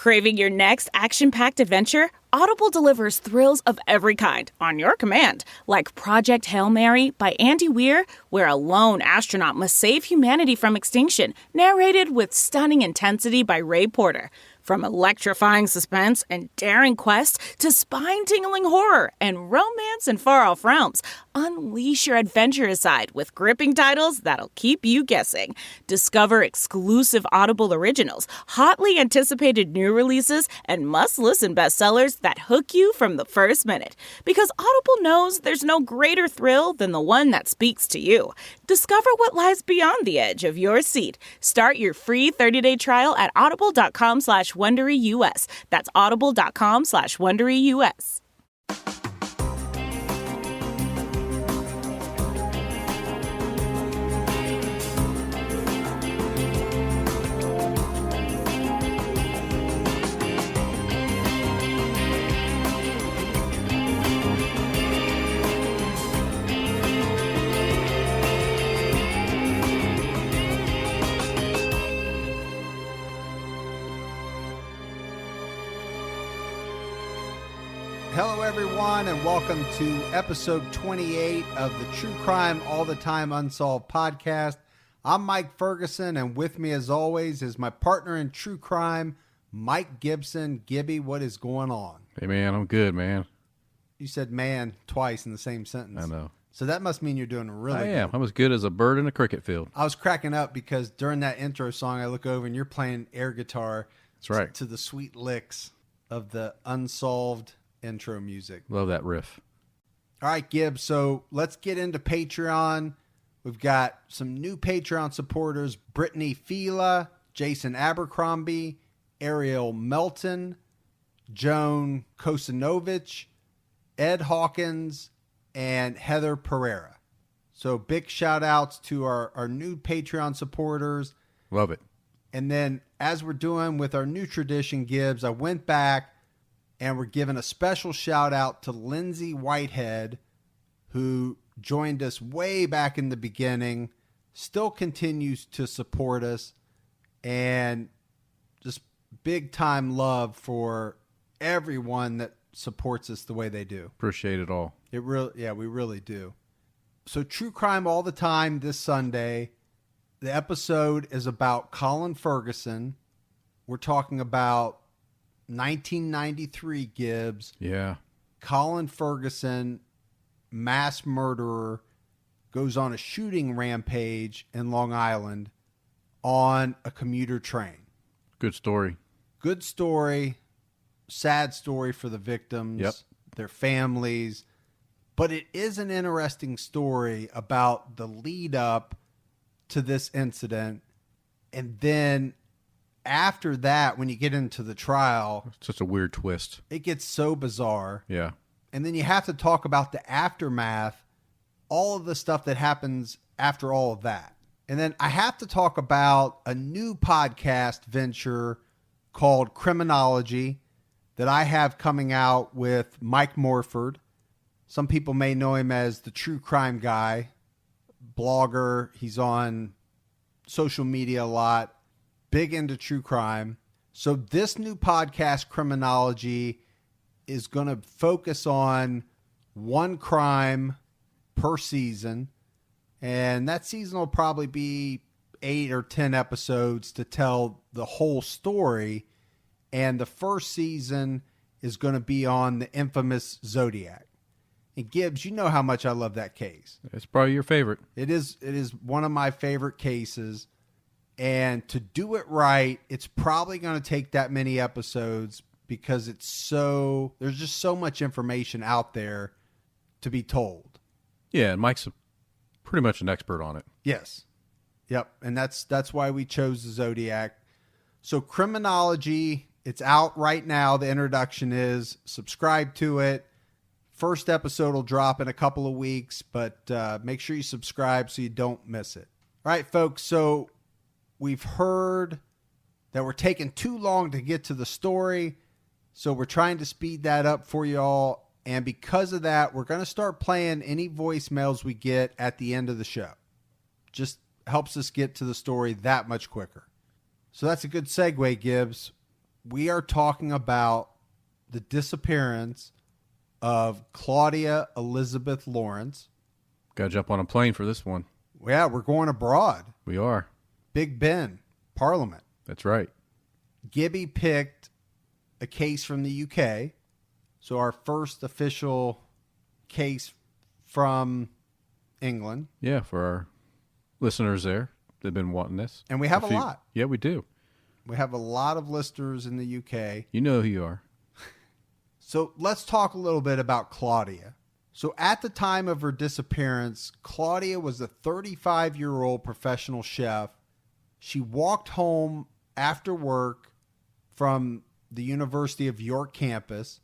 Craving your next action-packed adventure? Audible delivers thrills of every kind on your command, like Project Hail Mary by Andy Weir, where a lone astronaut must save humanity from extinction, narrated with stunning intensity by Ray Porter. From electrifying suspense and daring quest to spine-tingling horror and romance in far-off realms, unleash your adventurous side with gripping titles that'll keep you guessing. Discover exclusive Audible originals, hotly anticipated new releases, and must-listen bestsellers that hook you from the first minute. Because Audible knows there's no greater thrill than the one that speaks to you. Discover what lies beyond the edge of your seat. Start your free 30-day trial at audible.com/WonderyUS. That's audible.com/WonderyUS. Hello, everyone, and welcome to episode 28 of the True Crime All the Time Unsolved podcast. I'm Mike Ferguson, and with me, as always, is my partner in true crime, Mike Gibson. Gibby, what is going on? Hey, man, I'm good, man. You said man twice in the same sentence. I know. So that must mean you're doing really good. I am. I'm as good as a bird in a cricket field. I was cracking up because during that intro song, I look over and you're playing air guitar. That's right. To the sweet licks of the unsolved intro music. Love that riff. All right, Gibbs. So let's get into Patreon. We've got some new Patreon supporters: Brittany Fila, Jason Abercrombie, Ariel Melton, Joan Kosinovich, Ed Hawkins, and Heather Pereira. So big shout outs to our new Patreon supporters. Love it. And then, as we're doing with our new tradition, Gibbs, I went back and we're giving a special shout out to Lindsay Whitehead, who joined us way back in the beginning, still continues to support us, and just big time love for everyone that supports us the way they do. Appreciate it all. We really do. So True Crime All the Time this Sunday. The episode is about Colin Ferguson. We're talking about 1993 Gibbs. Yeah. Colin Ferguson, mass murderer, goes on a shooting rampage in Long Island on a commuter train. Good story. Good story. Sad story for the victims, Yep. Their families. But it is an interesting story about the lead up to this incident. And then after that, when you get into the trial, It's just a weird twist. it gets so bizarre. Yeah. And then you have to talk about the aftermath, all of the stuff that happens after all of that. And then I have to talk about a new podcast venture called Criminology that I have coming out with Mike Morford. Some people may know him as the True Crime Guy, blogger. He's on social media a lot. Big into true crime. So this new podcast, Criminology, is going to focus on one crime per season. And that season will probably be 8 or 10 episodes to tell the whole story. And the first season is going to be on the infamous Zodiac. And Gibbs, you know how much I love that case. It's probably your favorite. It is one of my favorite cases. And to do it right, it's probably going to take that many episodes because there's just so much information out there to be told. Yeah, and Mike's pretty much an expert on it. Yes. Yep. And that's why we chose the Zodiac. So Criminology, it's out right now. The introduction is. Subscribe to it. First episode will drop in a couple of weeks, but make sure you subscribe so you don't miss it. All right, folks. So we've heard that we're taking too long to get to the story, so we're trying to speed that up for you all. And because of that, we're going to start playing any voicemails we get at the end of the show. Just helps us get to the story that much quicker. So that's a good segue, Gibbs. We are talking about the disappearance of Claudia Elizabeth Lawrence. Got to jump on a plane for this one. Yeah, we're going abroad. We are. Big Ben, Parliament. That's right. Gibby picked a case from the UK. So our first official case from England. Yeah, for our listeners there. They've been wanting this. And we have a lot. Yeah, we do. We have a lot of listeners in the UK. You know who you are. So let's talk a little bit about Claudia. So at the time of her disappearance, Claudia was a 35-year-old professional chef. She walked home after work from the University of York campus.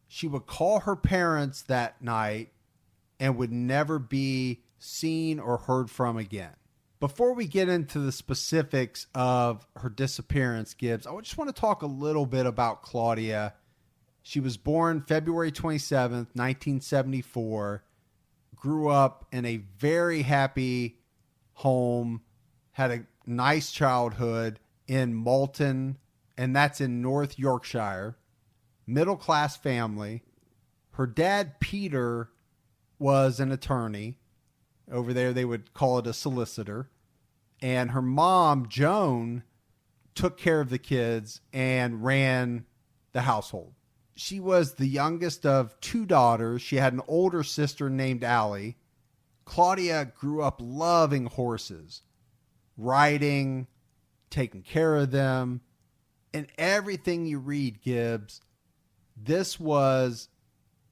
She would call her parents that night and would never be seen or heard from again. Before we get into the specifics of her disappearance, Gibbs, I just want to talk a little bit about Claudia. She was born February 27th, 1974, grew up in a very happy home, had a nice childhood in Malton, and that's in North Yorkshire. Middle-class family. Her dad, Peter, was an attorney. Over there, they would call it a solicitor. And her mom, Joan, took care of the kids and ran the household. She was the youngest of two daughters. She had an older sister named Allie. Claudia grew up loving horses, riding, taking care of them. And everything you read, Gibbs, this was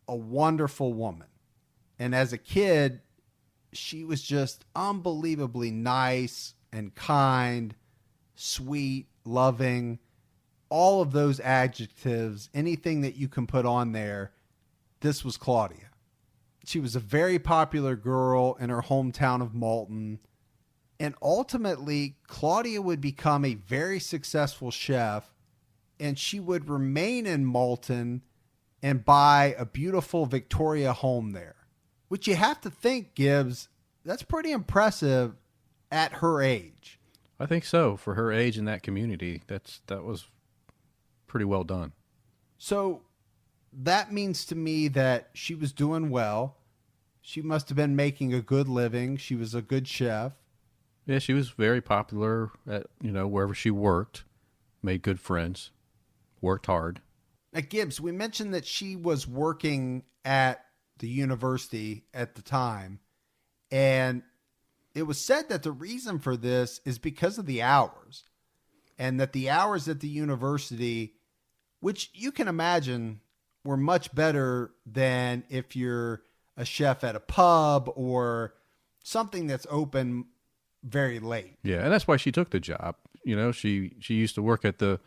a wonderful woman. And as a kid, she was just unbelievably nice and kind, sweet, loving, all of those adjectives, anything that you can put on there, this was Claudia. She was a very popular girl in her hometown of Malton. And ultimately, Claudia would become a very successful chef, and she would remain in Malton and buy a beautiful Victoria home there. Which you have to think, Gibbs, that's pretty impressive at her age. I think so. For her age in that community, that was pretty well done. So that means to me that she was doing well. She must have been making a good living. She was a good chef. Yeah, she was very popular at, wherever she worked, made good friends, worked hard. Now, Gibbs, we mentioned that she was working at the university at the time, and it was said that the reason for this is because of the hours, and that the hours at the university, which you can imagine were much better than if you're a chef at a pub or something that's open very late. Yeah, and that's why she took the job. She used to work at the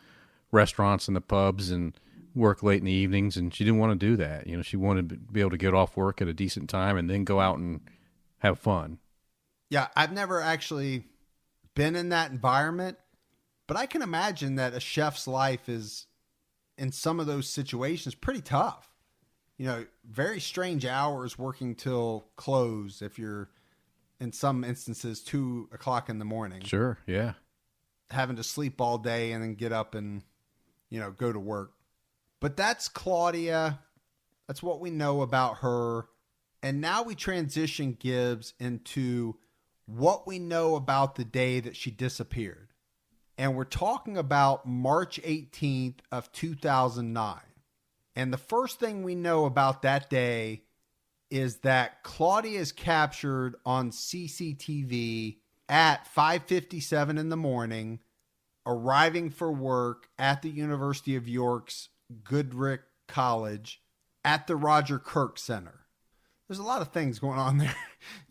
restaurants and the pubs and work late in the evenings, and she didn't want to do that. She wanted to be able to get off work at a decent time and then go out and have fun. Yeah, I've never actually been in that environment, but I can imagine that a chef's life is, in some of those situations, pretty tough. Very strange hours working till close if you're, in some instances, 2 o'clock in the morning. Sure, yeah. Having to sleep all day and then get up and, go to work. But that's Claudia. That's what we know about her. And now we transition, Gibbs, into what we know about the day that she disappeared. And we're talking about March 18th of 2009. And the first thing we know about that day is that Claudia is captured on CCTV at 5:57 in the morning, arriving for work at the University of York's Goodrick College at the Roger Kirk Center. There's a lot of things going on there.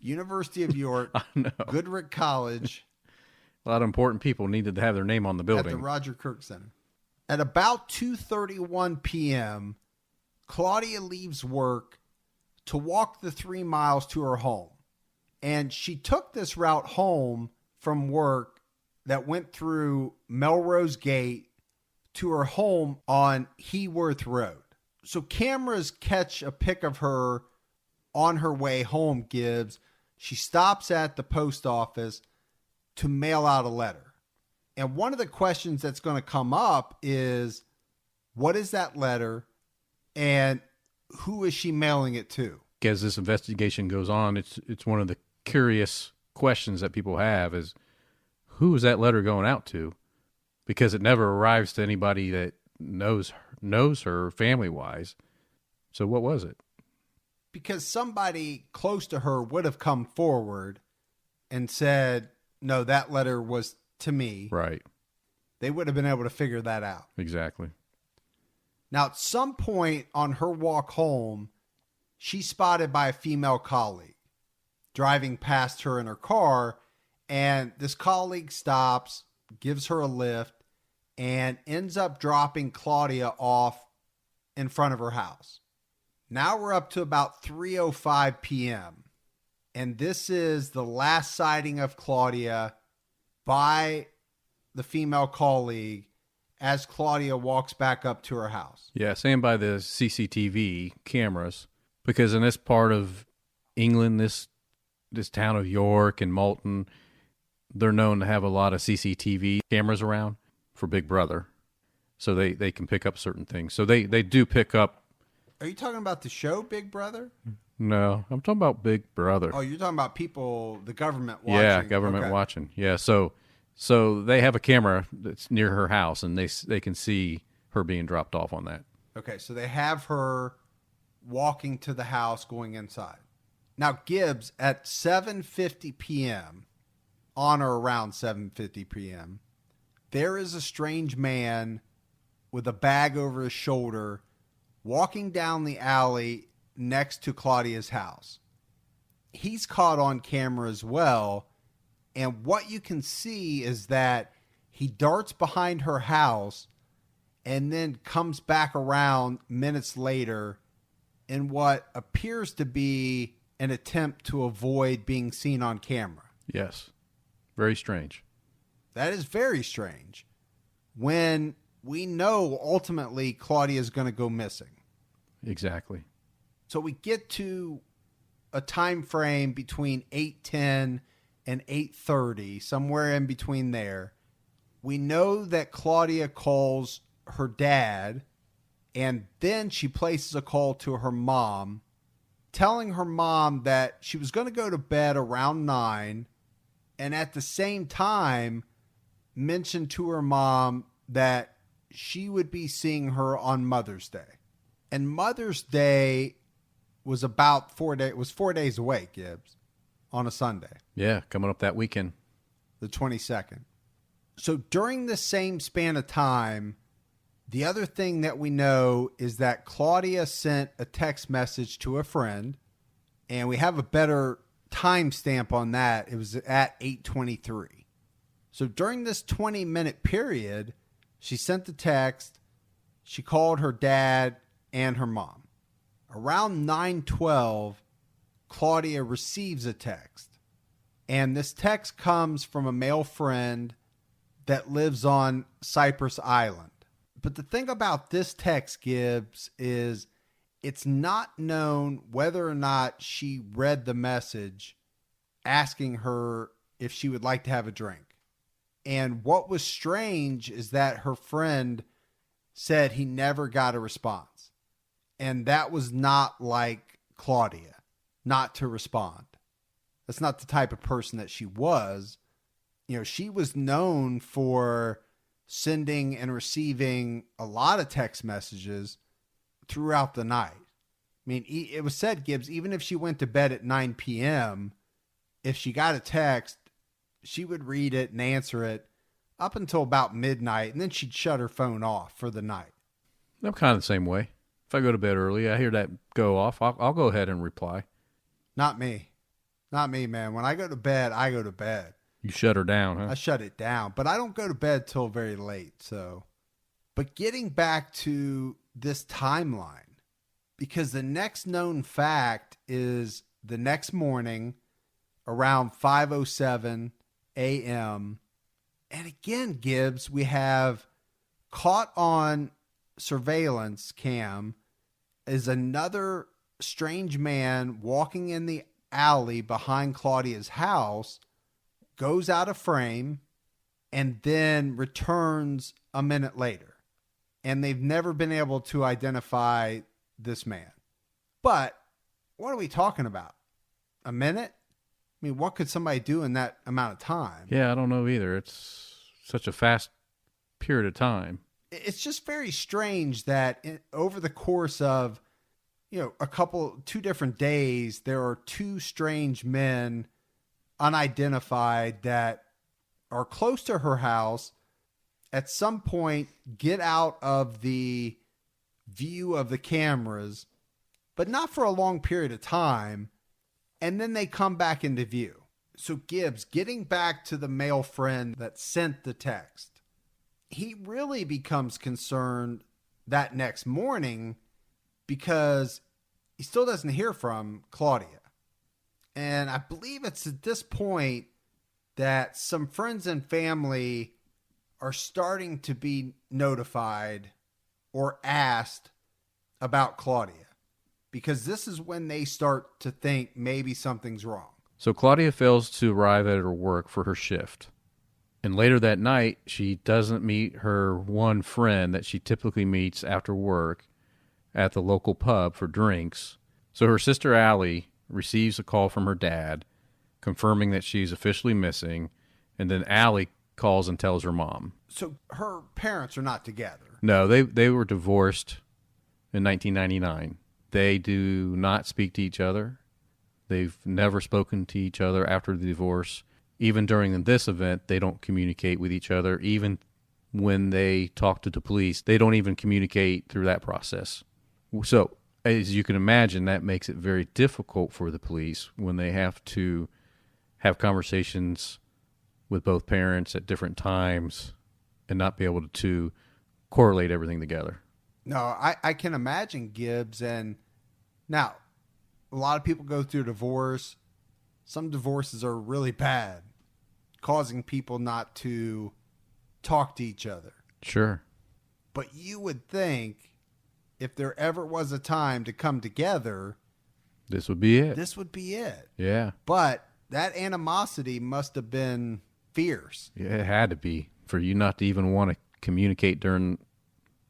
University of York, I know. Goodrick College. A lot of important people needed to have their name on the building. At the Roger Kirk Center. At about 2:31 p.m., Claudia leaves work to walk the 3 miles to her home. And she took this route home from work that went through Melrose Gate to her home on Heworth Road. So cameras catch a pic of her on her way home, Gibbs. She stops at the post office to mail out a letter. And one of the questions that's going to come up is, What is that letter? And who is she mailing it to? As this investigation goes on, it's one of the curious questions that people have is, who is that letter going out to? Because it never arrives to anybody that knows her family-wise. So what was it? Because somebody close to her would have come forward and said, no, that letter was to me. Right. They would have been able to figure that out. Exactly. Now, at some point on her walk home, she's spotted by a female colleague driving past her in her car, and this colleague stops, gives her a lift, and ends up dropping Claudia off in front of her house. Now we're up to about 3:05 p.m., and this is the last sighting of Claudia by the female colleague as Claudia walks back up to her house. Yeah, and by the CCTV cameras, because in this part of England, this town of York and Malton, they're known to have a lot of CCTV cameras around for Big Brother. So they can pick up certain things. So they do pick up. Are you talking about the show Big Brother? No, I'm talking about Big Brother. Oh, you're talking about people, the government watching. Yeah, government watching. Yeah, so they have a camera that's near her house, and they can see her being dropped off on that. Okay, so they have her walking to the house, going inside. Now, Gibbs, at 7:50 p.m., on or around 7:50 p.m., there is a strange man with a bag over his shoulder walking down the alley next to Claudia's house. He's caught on camera as well, and what you can see is that he darts behind her house and then comes back around minutes later in what appears to be an attempt to avoid being seen on camera. Yes. Very strange. That is very strange when we know ultimately Claudia is going to go missing. Exactly. So we get to a time frame between 8:10 and 8:30, somewhere in between there. We know that Claudia calls her dad, and then she places a call to her mom, telling her mom that she was going to go to bed around 9, and at the same time mentioned to her mom that she would be seeing her on Mother's Day. And Mother's Day was about 4 days. It was 4 days away, Gibbs, on a Sunday. Yeah, coming up that weekend. The 22nd. So during the same span of time, the other thing that we know is that Claudia sent a text message to a friend, and we have a better timestamp on that. It was at 8:23. So during this 20-minute period, she sent the text, she called her dad and her mom. Around 9:12, Claudia receives a text. And this text comes from a male friend that lives on Cypress Island. But the thing about this text, Gibbs, is it's not known whether or not she read the message asking her if she would like to have a drink. And what was strange is that her friend said he never got a response. And that was not like Claudia, not to respond. That's not the type of person that she was. You know, she was known for sending and receiving a lot of text messages throughout the night. I mean, it was said, Gibbs, even if she went to bed at 9 p.m., if she got a text, she would read it and answer it up until about midnight, and then she'd shut her phone off for the night. I'm kind of the same way. If I go to bed early, I hear that go off, I'll go ahead and reply. Not me. Not me, man. When I go to bed, I go to bed. You shut her down, huh? I shut it down, but I don't go to bed till very late. So, but getting back to this timeline, because the next known fact is the next morning around 5:07 a.m. And again, Gibbs, we have caught on surveillance cam is another strange man walking in the alley behind Claudia's house, goes out of frame, and then returns a minute later. and they've never been able to identify this man. But what are we talking about? A minute? I mean, what could somebody do in that amount of time? Yeah, I don't know either. It's such a fast period of time. It's just very strange that over the course of, 2 different days, there are 2 strange men unidentified that are close to her house, at some point get out of the view of the cameras, but not for a long period of time, and then they come back into view. So Gibbs, getting back to the male friend that sent the text, he really becomes concerned that next morning because he still doesn't hear from Claudia. And I believe it's at this point that some friends and family are starting to be notified or asked about Claudia, because this is when they start to think maybe something's wrong. So Claudia fails to arrive at her work for her shift. And later that night, she doesn't meet her one friend that she typically meets after work at the local pub for drinks. So her sister Allie receives a call from her dad confirming that she's officially missing, and then Allie calls and tells her mom. So her parents are not together. No, they were divorced in 1999. They do not speak to each other. They've never spoken to each other after the divorce. Even during this event, they don't communicate with each other. Even when they talk to the police, they don't even communicate through that process. So, as you can imagine, that makes it very difficult for the police when they have to have conversations with both parents at different times and not be able to correlate everything together. No, I can imagine, Gibbs. And now, a lot of people go through divorce. Some divorces are really bad, causing people not to talk to each other. Sure. But you would think if there ever was a time to come together, this would be it. This would be it. Yeah. But that animosity must have been fierce. Yeah, it had to be for you not to even want to communicate during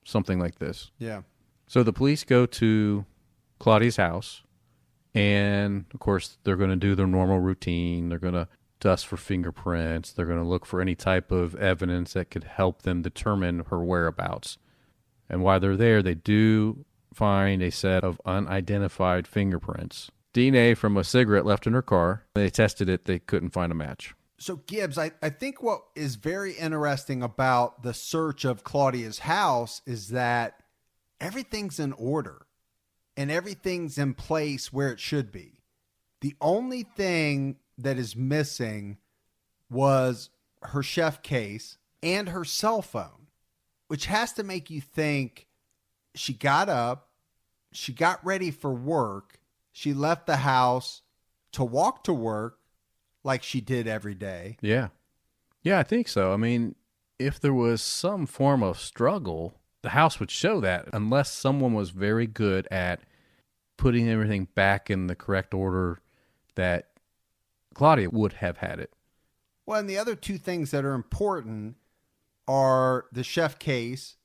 something like this. Yeah. So the police go to Claudia's house, and of course they're going to do their normal routine. They're going to dust for fingerprints. They're going to look for any type of evidence that could help them determine her whereabouts. And while they're there, they do find a set of unidentified fingerprints. DNA from a cigarette left in her car. They tested it. They couldn't find a match. So, Gibbs, I think what is very interesting about the search of Claudia's house is that everything's in order and everything's in place where it should be. The only thing that is missing was her chef case and her cell phone, which has to make you think she got up, she got ready for work, she left the house to walk to work like she did every day. Yeah. Yeah, I think so. I mean, if there was some form of struggle, the house would show that, unless someone was very good at putting everything back in the correct order that Claudia would have had it. Well, and the other 2 things that are important are the chef case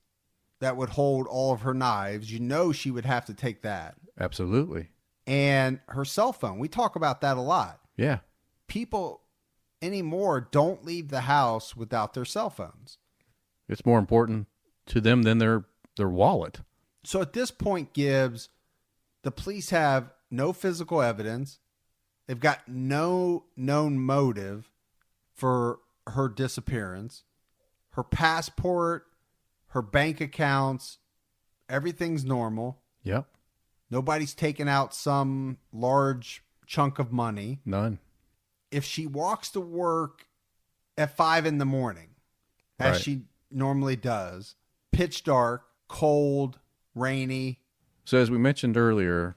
that would hold all of her knives. You know she would have to take that. Absolutely. And her cell phone. We talk about that a lot. Yeah. People anymore don't leave the house without their cell phones. It's more important to them than their wallet. So at this point, Gibbs, the police have no physical evidence. They've got no known motive for her disappearance. Her passport, her bank accounts, everything's normal. Yep. Nobody's taken out some large chunk of money. None. If she walks to work at 5 a.m, as Right. she normally does, pitch dark, cold, rainy. So as we mentioned earlier,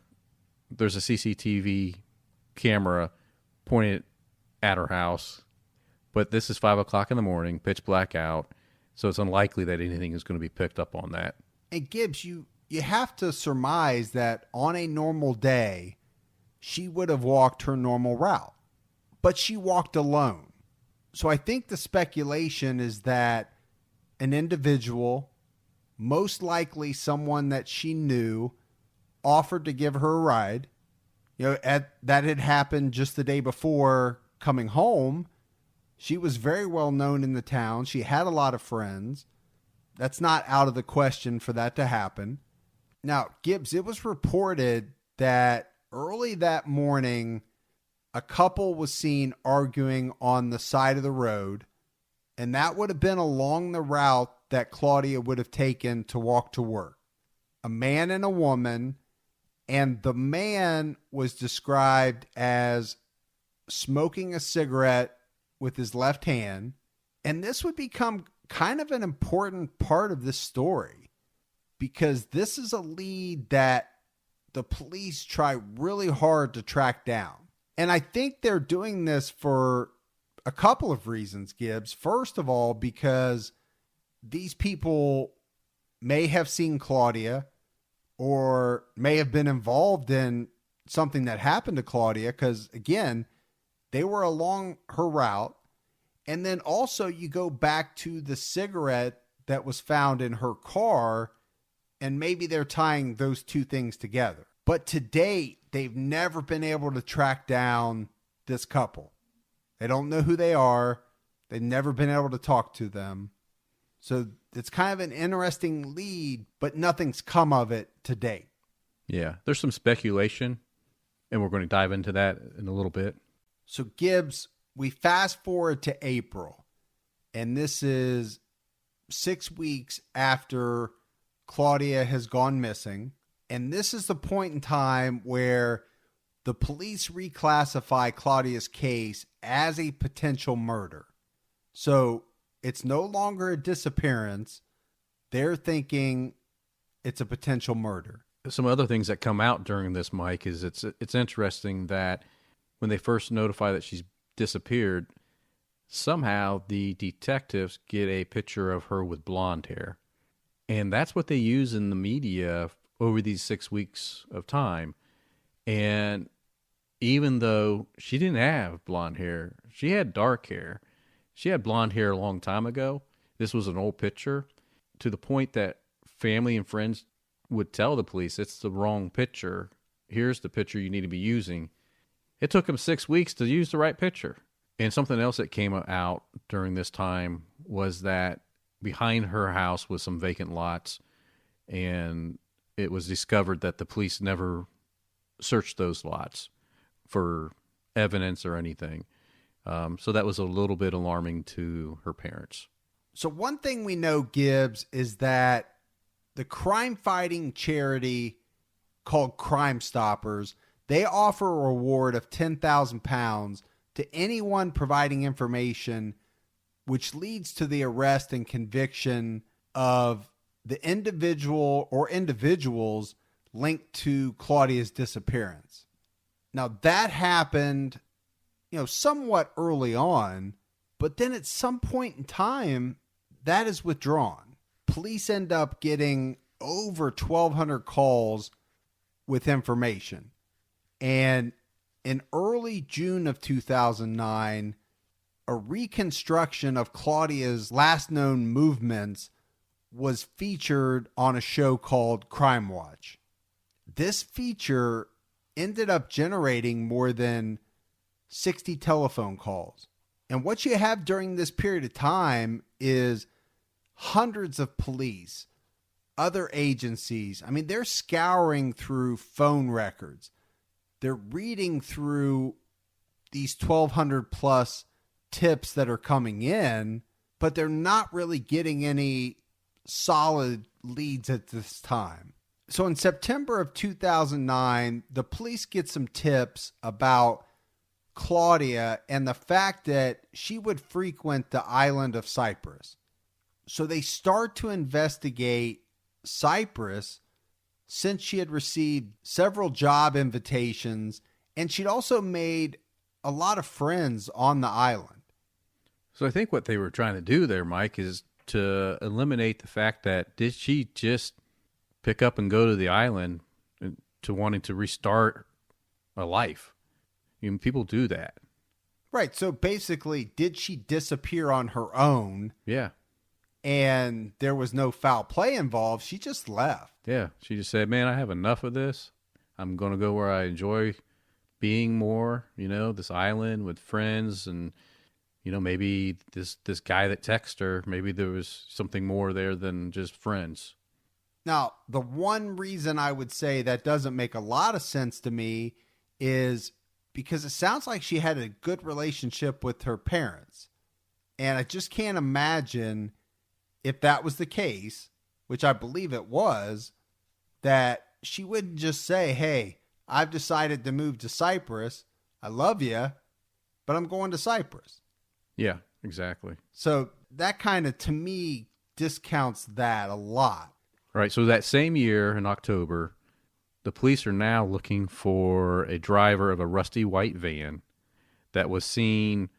there's a CCTV camera pointed at her house, but this is 5 o'clock in the morning, pitch black out, so it's unlikely that anything is going to be picked up on that. And Gibbs, you have to surmise that on a normal day, she would have walked her normal route, but she walked alone. So I think the speculation is that an individual most likely someone that she knew offered to give her a ride. That had happened just the day before coming home. She was very well known in the town. She had a lot of friends. That's not out of the question for that to happen. Now, Gibbs, it was reported that early that morning, a couple was seen arguing on the side of the road, and that would have been along the route that Claudia would have taken to walk to work. A man and a woman, and the man was described as smoking a cigarette with his left hand, and this would become kind of an important part of this story because this is a lead that the police try really hard to track down. And I think they're doing this for a couple of reasons, Gibbs. First of all, because these people may have seen Claudia or may have been involved in something that happened to Claudia because, again, they were along her route. And then also you go back to the cigarette that was found in her car, and maybe they're tying those two things together. But to date, they've never been able to track down this couple. They don't know who they are. They've never been able to talk to them. So it's kind of an interesting lead, but nothing's come of it to date. Yeah, there's some speculation, and we're going to dive into that in a little bit. So Gibbs, we fast forward to April, and this is 6 weeks after Claudia has gone missing. And this is the point in time where the police reclassify Claudia's case as a potential murder. So it's no longer a disappearance. They're thinking it's a potential murder. Some other things that come out during this, Mike, is it's interesting that when they first notify that she's disappeared, somehow the detectives get a picture of her with blonde hair. And that's what they use in the media over these 6 weeks of time. And even though she didn't have blonde hair, she had dark hair. She had blonde hair a long time ago. This was an old picture, to the point that family and friends would tell the police, it's the wrong picture. Here's the picture you need to be using. It took them 6 weeks to use the right picture. And something else that came out during this time was that behind her house was some vacant lots, and it was discovered that the police never searched those lots for evidence or anything. So that was a little bit alarming to her parents. So one thing we know, Gibbs, is that the crime-fighting charity called Crime Stoppers, they offer a reward of £10,000 to anyone providing information which leads to the arrest and conviction of the individual or individuals linked to Claudia's disappearance. Now, that happened, somewhat early on, but then at some point in time, that is withdrawn. Police end up getting over 1,200 calls with information. And in early June of 2009, a reconstruction of Claudia's last known movements was featured on a show called Crime Watch. This feature ended up generating more than 60 telephone calls. And what you have during this period of time is hundreds of police, other agencies. I mean, they're scouring through phone records. They're reading through these 1,200 plus tips that are coming in, but they're not really getting any solid leads at this time. So in September of 2009, the police get some tips about Claudia and the fact that she would frequent the island of Cyprus. So they start to investigate Cyprus since she had received several job invitations, and she'd also made a lot of friends on the island. So I think what they were trying to do there, Mike, is to eliminate the fact that did she just pick up and go to the island to wanting to restart a life? People do that. Right. So basically, did she disappear on her own? Yeah. and there was no foul play involved, she just left. Yeah, she just said, man, I have enough of this. I'm going to go where I enjoy being more, this island with friends. And, maybe this guy that texted her, maybe there was something more there than just friends. Now, the one reason I would say that doesn't make a lot of sense to me is because it sounds like she had a good relationship with her parents. And I just can't imagine if that was the case, which I believe it was, that she wouldn't just say, hey, I've decided to move to Cyprus. I love you, but I'm going to Cyprus. Yeah, exactly. So that kind of, to me, discounts that a lot. Right. So that same year in October, the police are now looking for a driver of a rusty white van that was seen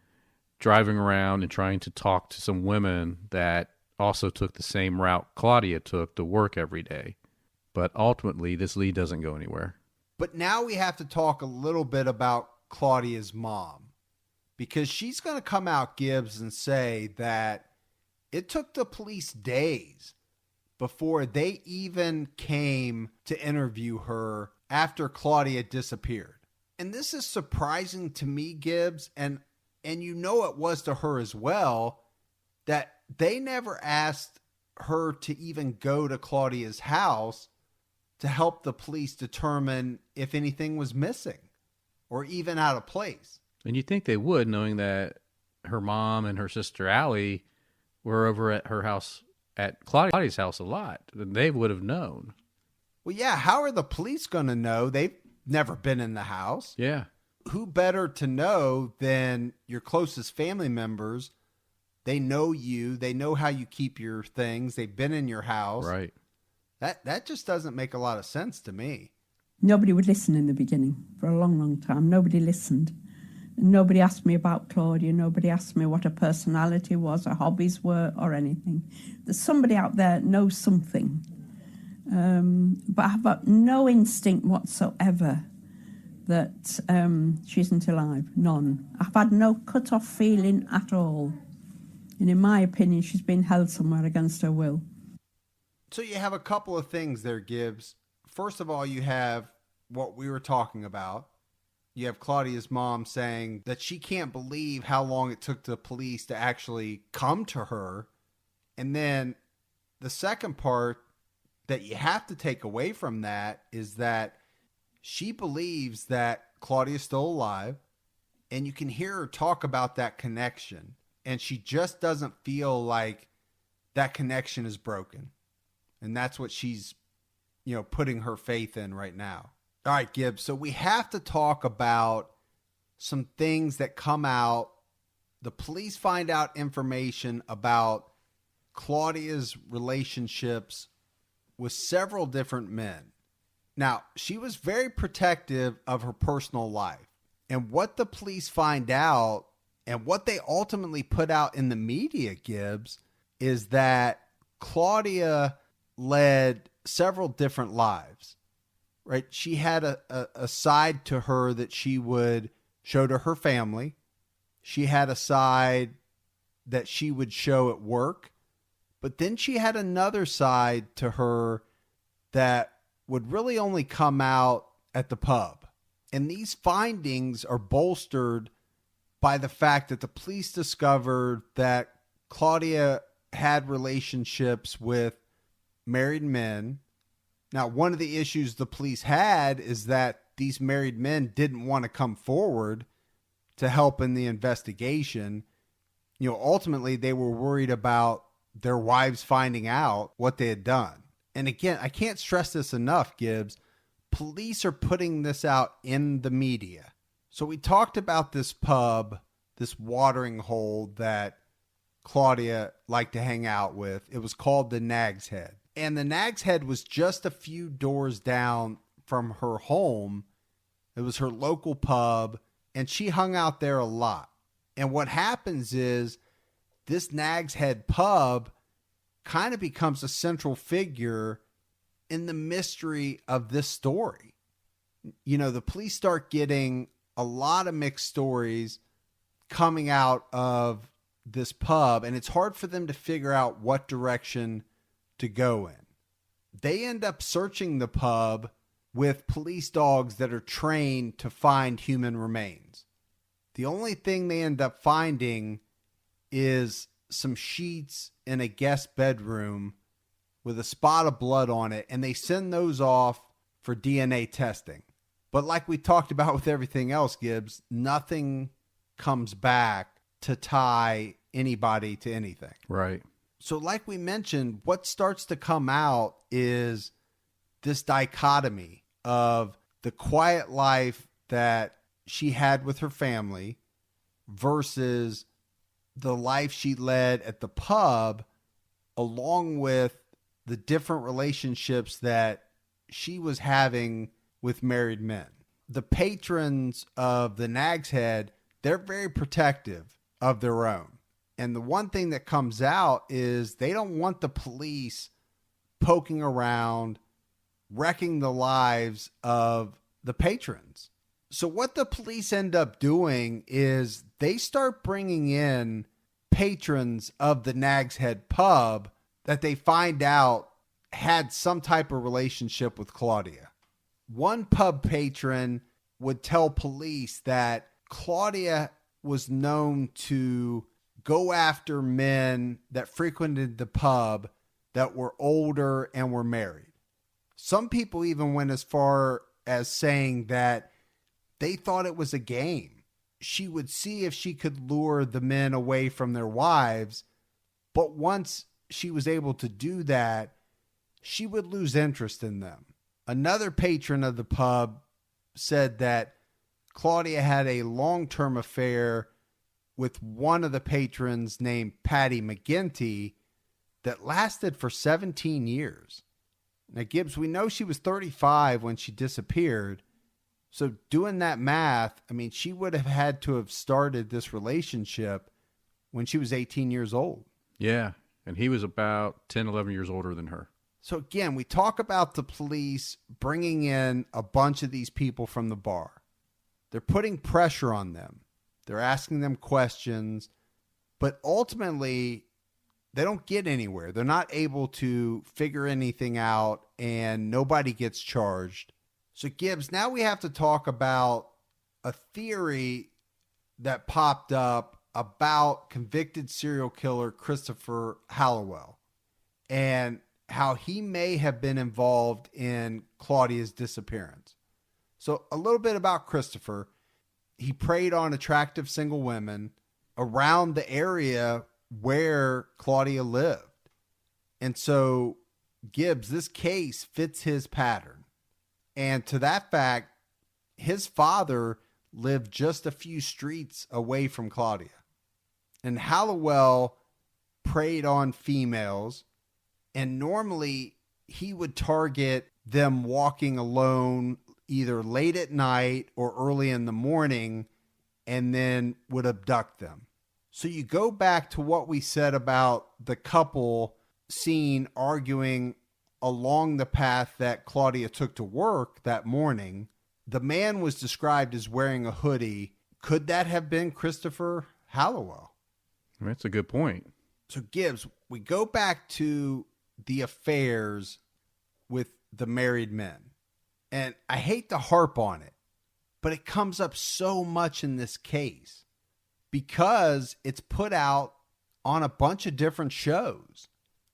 driving around and trying to talk to some women that also took the same route Claudia took to work every day. But ultimately, this lead doesn't go anywhere. But now we have to talk a little bit about Claudia's mom, because she's going to come out, Gibbs, and say that it took the police days before they even came to interview her after Claudia disappeared. And this is surprising to me, Gibbs, and it was to her as well, that they never asked her to even go to Claudia's house to help the police determine if anything was missing or even out of place. And you'd think they would, knowing that her mom and her sister Allie were over at her house, at Claudia's house a lot. They would have known. Well, yeah, how are the police going to know? They've never been in the house. Yeah. Who better to know than your closest family members? They know you. They know how you keep your things. They've been in your house. Right. That just doesn't make a lot of sense to me. Nobody would listen in the beginning for a long, long time. Nobody listened. Nobody asked me about Claudia. Nobody asked me what her personality was, her hobbies were, or anything. There's somebody out there knows something. But I've got no instinct whatsoever that she isn't alive. None. I've had no cut-off feeling at all. And in my opinion, she's been held somewhere against her will. So you have a couple of things there, Gibbs. First of all, you have what we were talking about. You have Claudia's mom saying that she can't believe how long it took the police to actually come to her. And then the second part that you have to take away from that is that she believes that Claudia's still alive, and you can hear her talk about that connection. And she just doesn't feel like that connection is broken. And that's what she's, putting her faith in right now. All right, Gibbs. So we have to talk about some things that come out. The police find out information about Claudia's relationships with several different men. Now, she was very protective of her personal life. And what the police find out and what they ultimately put out in the media, Gibbs, is that Claudia led several different lives, right? She had a side to her that she would show to her family. She had a side that she would show at work. But then she had another side to her that would really only come out at the pub. And these findings are bolstered by the fact that the police discovered that Claudia had relationships with married men. Now, one of the issues the police had is that these married men didn't want to come forward to help in the investigation. Ultimately, they were worried about their wives finding out what they had done. And again, I can't stress this enough, Gibbs. Police are putting this out in the media. So we talked about this pub, this watering hole that Claudia liked to hang out with. It was called the Nag's Head. And the Nag's Head was just a few doors down from her home. It was her local pub, and she hung out there a lot. And what happens is this Nag's Head pub kind of becomes a central figure in the mystery of this story. The police start getting a lot of mixed stories coming out of this pub, and it's hard for them to figure out what direction to go in. They end up searching the pub with police dogs that are trained to find human remains. The only thing they end up finding is some sheets in a guest bedroom with a spot of blood on it, and they send those off for DNA testing. But like we talked about with everything else, Gibbs, nothing comes back to tie anybody to anything. Right. So like we mentioned, what starts to come out is this dichotomy of the quiet life that she had with her family versus the life she led at the pub, along with the different relationships that she was having with married men. The patrons of the Nag's Head, they're very protective of their own. And the one thing that comes out is they don't want the police poking around, wrecking the lives of the patrons. So what the police end up doing is they start bringing in patrons of the Nag's Head pub that they find out had some type of relationship with Claudia. One pub patron would tell police that Claudia was known to go after men that frequented the pub that were older and were married. Some people even went as far as saying that they thought it was a game. She would see if she could lure the men away from their wives, but once she was able to do that, she would lose interest in them. Another patron of the pub said that Claudia had a long-term affair with one of the patrons named Patty McGinty that lasted for 17 years. Now, Gibbs, we know she was 35 when she disappeared. So doing that math, I mean, she would have had to have started this relationship when she was 18 years old. Yeah, and he was about 10, 11 years older than her. So again, we talk about the police bringing in a bunch of these people from the bar. They're putting pressure on them. They're asking them questions, but ultimately they don't get anywhere. They're not able to figure anything out, and nobody gets charged. So Gibbs, now we have to talk about a theory that popped up about convicted serial killer Christopher Hallowell and how he may have been involved in Claudia's disappearance. So a little bit about Christopher. He preyed on attractive single women around the area where Claudia lived. And so, Gibbs, this case fits his pattern. And to that fact, his father lived just a few streets away from Claudia. And Hallowell preyed on females, and normally he would target them walking alone either late at night or early in the morning, and then would abduct them. So you go back to what we said about the couple seen arguing along the path that Claudia took to work that morning. The man was described as wearing a hoodie. Could that have been Christopher Hallowell? That's a good point. So Gibbs, we go back to the affairs with the married men. And I hate to harp on it, but it comes up so much in this case because it's put out on a bunch of different shows,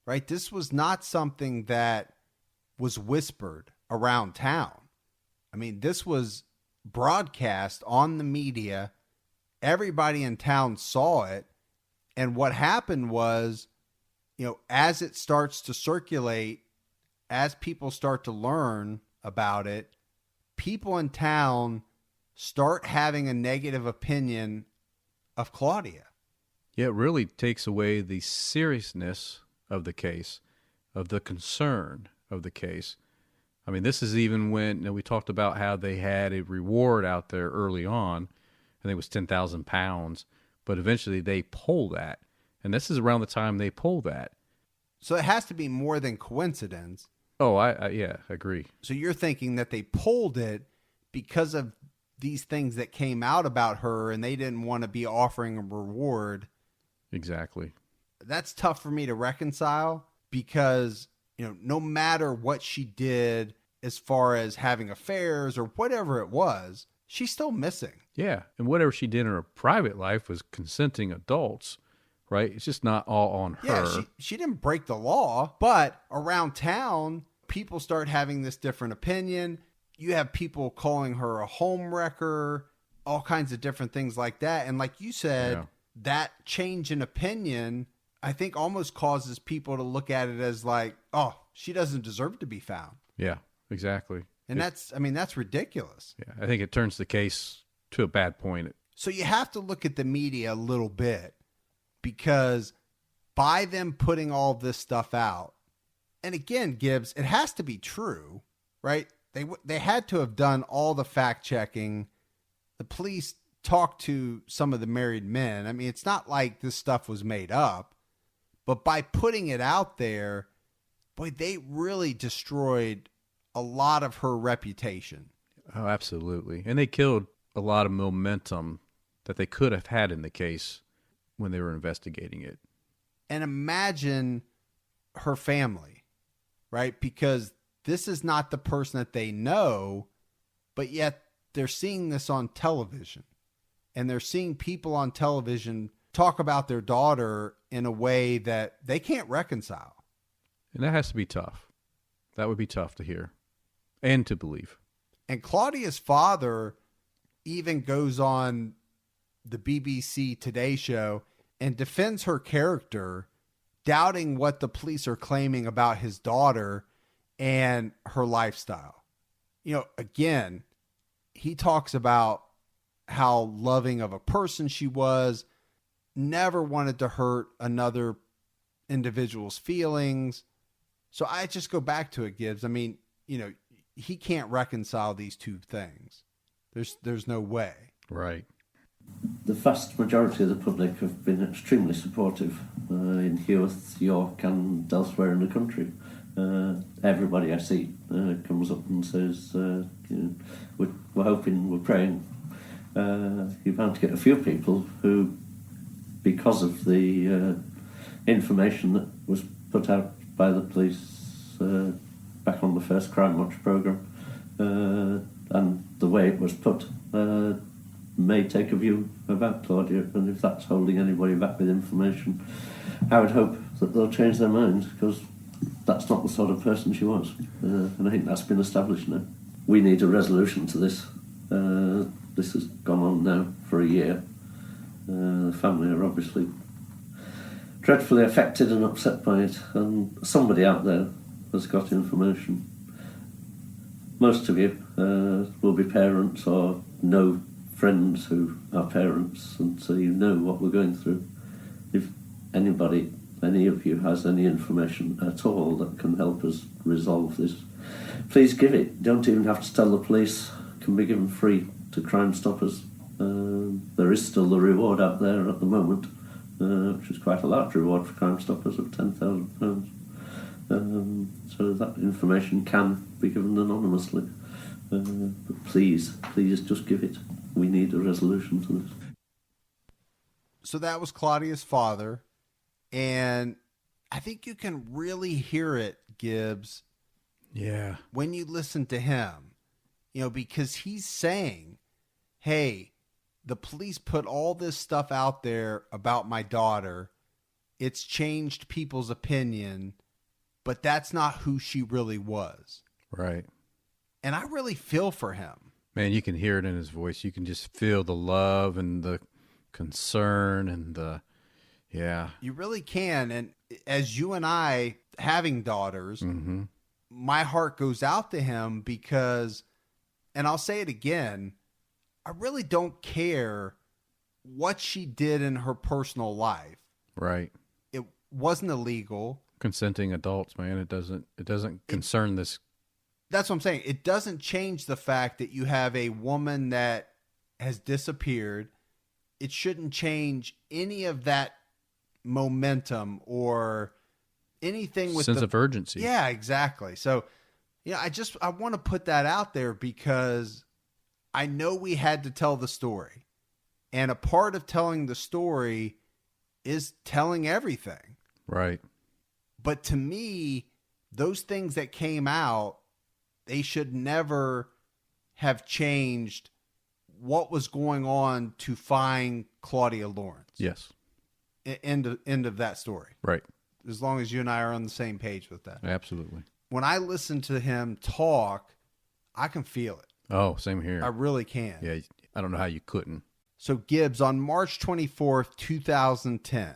right? This was not something that was whispered around town. I mean, this was broadcast on the media. Everybody in town saw it. And what happened was, as it starts to circulate, as people start to learn about it, people in town start having a negative opinion of Claudia. Yeah, it really takes away the seriousness of the case, of the concern of the case. I mean, this is even when we talked about how they had a reward out there early on. I think it was 10,000 pounds, but eventually they pull that. And this is around the time they pull that. So it has to be more than coincidence. Oh, I agree. So you're thinking that they pulled it because of these things that came out about her and they didn't want to be offering a reward Exactly. That's tough for me to reconcile because, no matter what she did as far as having affairs or whatever it was, she's still missing. Yeah. And whatever she did in her private life was consenting adults, right? It's just not all on her. Yeah, she didn't break the law, but around town, people start having this different opinion. You have people calling her a home wrecker, all kinds of different things like that. And like you said, that change in opinion, I think almost causes people to look at it as like, oh, she doesn't deserve to be found. Yeah, exactly. And that's ridiculous. Yeah, I think it turns the case to a bad point. So you have to look at the media a little bit, because by them putting all this stuff out, and again, Gibbs, it has to be true, right? They had to have done all the fact checking. The police talked to some of the married men. I mean, it's not like this stuff was made up, but by putting it out there, boy, they really destroyed a lot of her reputation. Oh, absolutely. And they killed a lot of momentum that they could have had in the case when they were investigating it. And imagine her family, right? Because this is not the person that they know, but yet they're seeing this on television. And they're seeing people on television talk about their daughter in a way that they can't reconcile. And that has to be tough. That would be tough to hear and to believe. And Claudia's father even goes on the BBC Today show and defends her character, doubting what the police are claiming about his daughter and her lifestyle. Again, he talks about how loving of a person she was, never wanted to hurt another individual's feelings. So I just go back to it, Gibbs. I mean, he can't reconcile these two things. There's no way. Right. The vast majority of the public have been extremely supportive in Heworth, York and elsewhere in the country. Everybody I see comes up and says, we're hoping, we're praying. You're bound to get a few people who, because of the information that was put out by the police back on the first Crime Watch programme, and the way it was put, may take a view about Claudia, and if that's holding anybody back with information, I would hope that they'll change their minds, because that's not the sort of person she was, and I think that's been established now. We need a resolution to this. This has gone on now for a year. The family are obviously dreadfully affected and upset by it, and somebody out there has got information. Most of you will be parents or know friends who are parents, and so you know what we're going through. If anybody, any of you has any information at all that can help us resolve this, please give it. You don't even have to tell the police. It can be given free to Crime Stoppers. There is still the reward out there at the moment, which is quite a large reward for Crime Stoppers of £10,000. So that information can be given anonymously. But please just give it. We need a resolution to this. So that was Claudia's father, and I think you can really hear it, Gibbs. Yeah. When you listen to him, because he's saying, hey, the police put all this stuff out there about my daughter. It's changed people's opinion, but that's not who she really was. Right. And I really feel for him. Man, you can hear it in his voice. You can just feel the love and the concern and yeah. You really can. And as you and I having daughters, mm-hmm. my heart goes out to him because, and I'll say it again, I really don't care what she did in her personal life. Right. It wasn't illegal. Consenting adults, man. It doesn't concern this. That's what I'm saying. It doesn't change the fact that you have a woman that has disappeared. It shouldn't change any of that momentum or anything with sense of urgency. Yeah, exactly. So, I want to put that out there because I know we had to tell the story. And a part of telling the story is telling everything. Right. But to me, those things that came out, they should never have changed what was going on to find Claudia Lawrence. Yes. End of that story. Right. As long as you and I are on the same page with that. Absolutely. When I listen to him talk, I can feel it. Oh, same here. I really can. Yeah. I don't know how you couldn't. So Gibbs, on March 24th, 2010,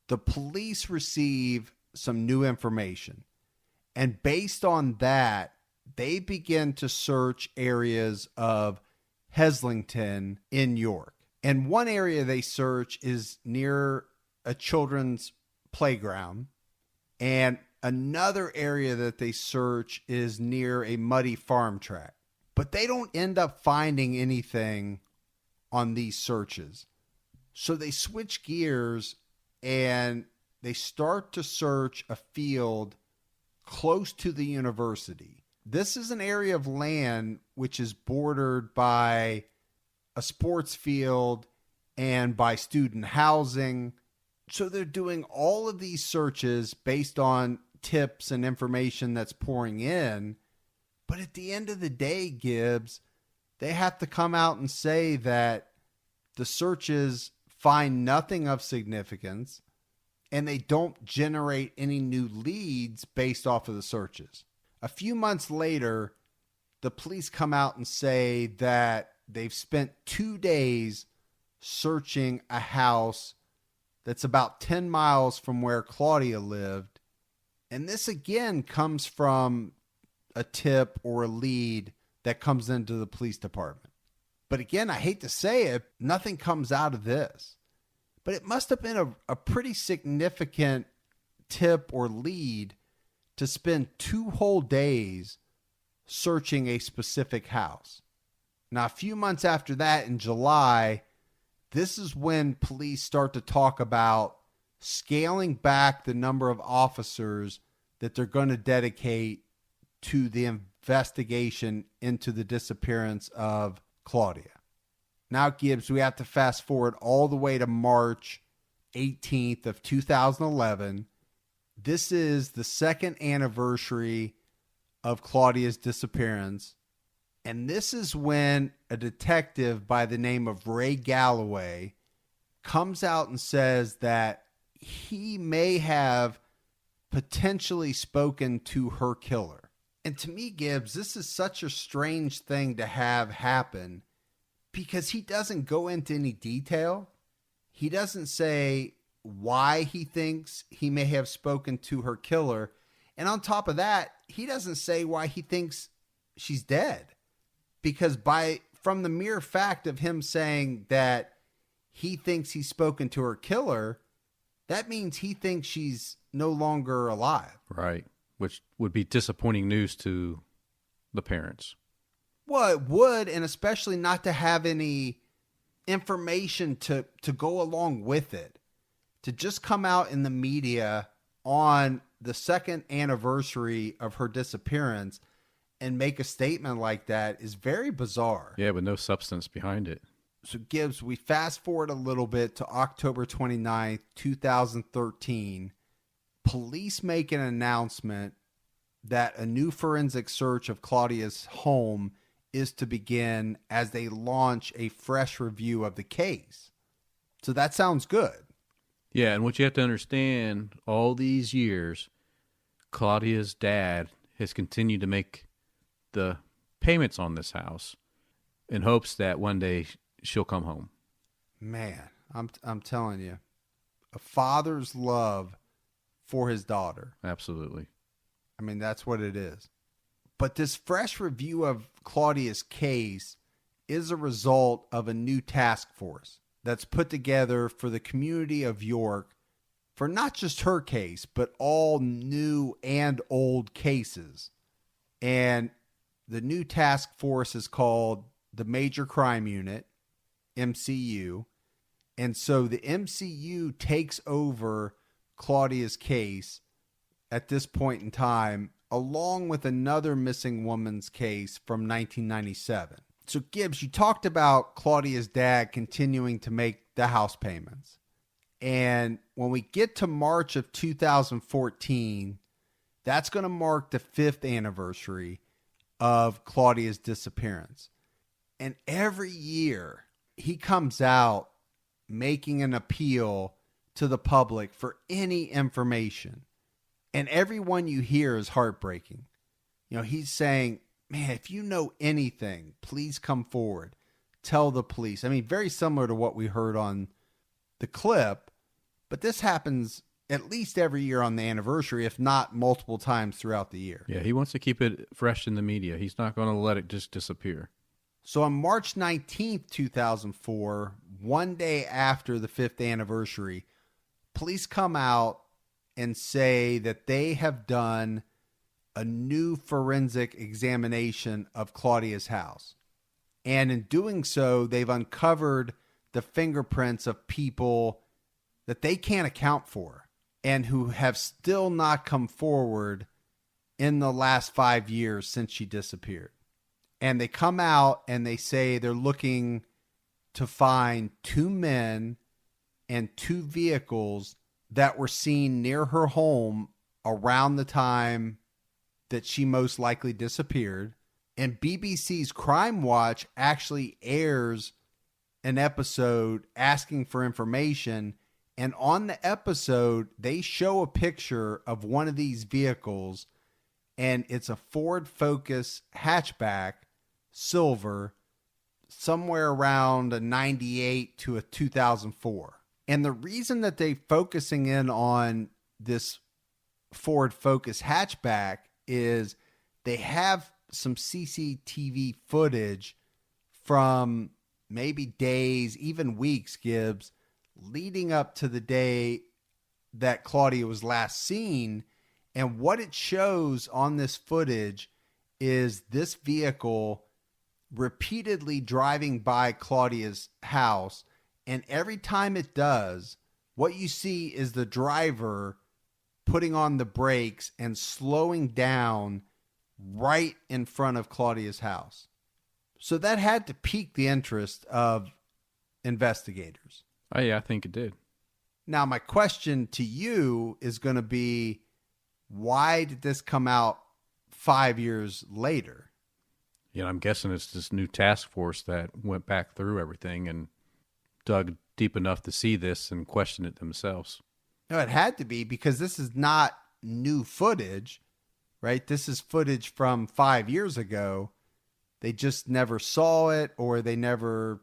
the police receive some new information. And based on that, they begin to search areas of Heslington in York. And one area they search is near a children's playground. And another area that they search is near a muddy farm track. But they don't end up finding anything on these searches. So they switch gears and they start to search a field close to the university. This is an area of land which is bordered by a sports field and by student housing. So they're doing all of these searches based on tips and information that's pouring in. But at the end of the day, Gibbs, they have to come out and say that the searches find nothing of significance and they don't generate any new leads based off of the searches. A few months later, the police come out and say that they've spent 2 days searching a house that's about 10 miles from where Claudia lived. And this again comes from a tip or a lead that comes into the police department. But again, I hate to say it, nothing comes out of this. But it must have been a pretty significant tip or lead to spend 2 whole days searching a specific house. Now, a few months after that, in July, this is when police start to talk about scaling back the number of officers that they're going to dedicate to the investigation into the disappearance of Claudia. Now, Gibbs, we have to fast forward all the way to March 18th of 2011. This is the second anniversary of Claudia's disappearance. And this is when a detective by the name of Ray Galloway comes out and says that he may have potentially spoken to her killer. And to me, Gibbs, this is such a strange thing to have happen because he doesn't go into any detail. He doesn't say why he thinks he may have spoken to her killer. And on top of that, he doesn't say why he thinks she's dead. Because from the mere fact of him saying that he thinks he's spoken to her killer, that means he thinks she's no longer alive. Right. Which would be disappointing news to the parents. Well, it would, and especially not to have any information to go along with it. To just come out in the media on the second anniversary of her disappearance and make a statement like that is very bizarre. Yeah, with no substance behind it. So, Gibbs, we fast forward a little bit to October 29th, 2013. Police make an announcement that a new forensic search of Claudia's home is to begin as they launch a fresh review of the case. So that sounds good. Yeah, and what you have to understand, all these years, Claudia's dad has continued to make the payments on this house in hopes that one day she'll come home. Man, I'm telling you, a father's love for his daughter. Absolutely. I mean, that's what it is. But this fresh review of Claudia's case is a result of a new task force that's put together for the community of York for not just her case, but all new and old cases. And the new task force is called the Major Crime Unit, MCU. And so the MCU takes over Claudia's case at this point in time, along with another missing woman's case from 1997. So, Gibbs, you talked about Claudia's dad continuing to make the house payments. And when we get to March of 2014, that's going to mark the 5th anniversary of Claudia's disappearance. And every year he comes out making an appeal to the public for any information. And every one you hear is heartbreaking. You know, he's saying, man, if you know anything, please come forward. Tell the police. I mean, very similar to what we heard on the clip, but this happens at least every year on the anniversary, if not multiple times throughout the year. Yeah, he wants to keep it fresh in the media. He's not going to let it just disappear. So on March 19th, 2004, one day after the 5th anniversary, police come out and say that they have done a new forensic examination of Claudia's house. And in doing so, they've uncovered the fingerprints of people that they can't account for and who have still not come forward in the last 5 years since she disappeared. And they come out and they say they're looking to find 2 men and 2 vehicles that were seen near her home around the time that she most likely disappeared. And BBC's Crime Watch actually airs an episode asking for information. And on the episode, they show a picture of one of these vehicles, and it's a Ford Focus hatchback, silver, somewhere around a 98 to a 2004. And the reason that they're focusing in on this Ford Focus hatchback is they have some CCTV footage from maybe days, even weeks, Gibbs, leading up to the day that Claudia was last seen. And what it shows on this footage is this vehicle repeatedly driving by Claudia's house. And every time it does, what you see is the driver putting on the brakes and slowing down right in front of Claudia's house. So that had to pique the interest of investigators. Oh, yeah, I think it did. Now, my question to you is going to be, why did this come out 5 years later? You know, I'm guessing it's this new task force that went back through everything and dug deep enough to see this and question it themselves. No, it had to be, because this is not new footage, right? This is footage from 5 years ago. They just never saw it, or they never